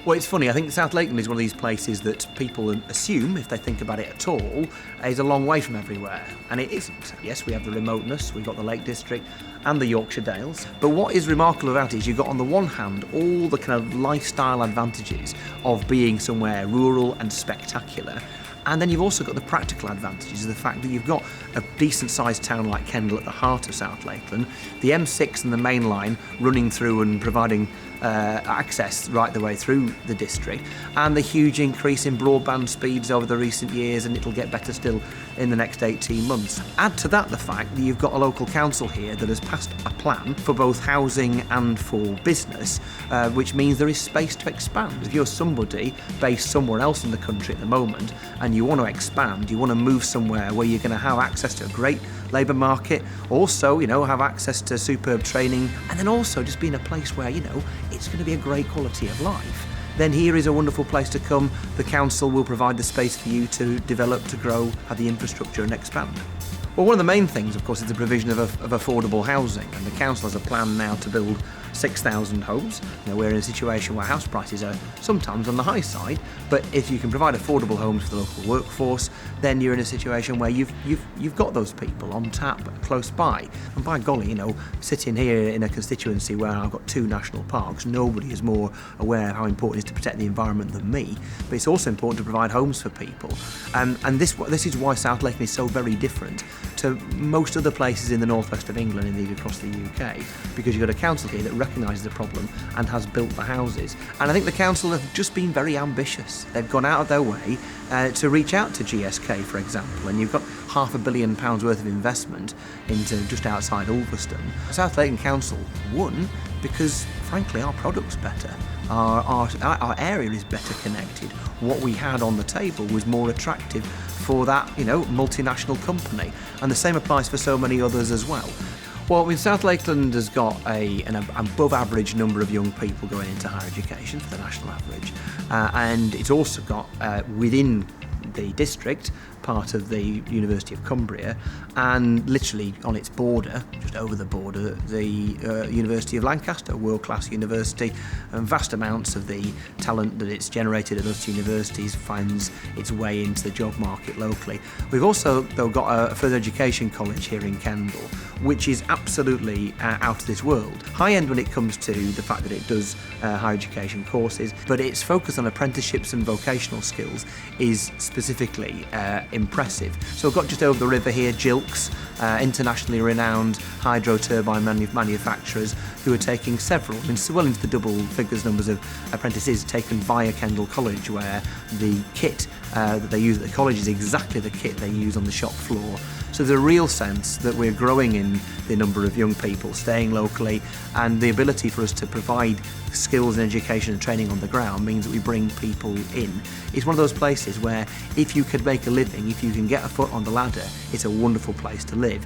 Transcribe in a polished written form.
Well, it's funny, I think South Lakeland is one of these places that people assume, if they think about it at all, is a long way from everywhere. And it isn't. Yes, we have the remoteness, we've got the Lake District and the Yorkshire Dales. But what is remarkable about it is you've got on the one hand all the kind of lifestyle advantages of being somewhere rural and spectacular. And then you've also got the practical advantages of the fact that you've got a decent-sized town like Kendal at the heart of South Lakeland, the M6 and the main line running through and providing access right the way through the district, and the huge increase in broadband speeds over the recent years, and it'll get better still in the next 18 months. Add to that the fact that you've got a local council here that has passed a plan for both housing and for business, which means there is space to expand. If you're somebody based somewhere else in the country at the moment and you want to expand, you want to move somewhere where you're going to have access to a great labour market, also, have access to superb training, and then also just be in a place where, it's going to be a great quality of life, then here is a wonderful place to come. The council will provide the space for you to develop, to grow, have the infrastructure and expand. Well, one of the main things, of course, is the provision of affordable housing, and the council has a plan now to build 6,000 homes. We're in a situation where house prices are sometimes on the high side, but if you can provide affordable homes for the local workforce, then you're in a situation where you've got those people on tap close by. And by golly, sitting here in a constituency where I've got 2 national parks, nobody is more aware of how important it is to protect the environment than me. But it's also important to provide homes for people. And this is why South Lakeland is so very different to most other places in the northwest of England, indeed across the UK, because you've got a council here that recognises the problem and has built the houses. And I think the council have just been very ambitious. They've gone out of their way to reach out to GSK, for example, and you've got £500 million worth of investment into just outside Ulverston. South Lakeland Council won because, frankly, our product's better. Our area is better connected. What we had on the table was more attractive for that, multinational company. And the same applies for so many others as well. Well, South Lakeland has got an above average number of young people going into higher education for the national average. And it's also got, within the district, part of the University of Cumbria, and literally on its border, just over the border, the University of Lancaster, world-class university, and vast amounts of the talent that it's generated at those universities finds its way into the job market locally. We've also, though, got a further education college here in Kendal, which is absolutely out of this world. High-end when it comes to the fact that it does higher education courses, but its focus on apprenticeships and vocational skills is specifically impressive. So we've got just over the river here, Gilks, internationally renowned hydro turbine manufacturers who are taking several, well into the double figures numbers of apprentices taken via Kendal College, where the kit that they use at the college is exactly the kit they use on the shop floor. So there's a real sense that we're growing in the number of young people staying locally, and the ability for us to provide skills and education and training on the ground means that we bring people in. It's one of those places where if you could make a living, if you can get a foot on the ladder, it's a wonderful place to live.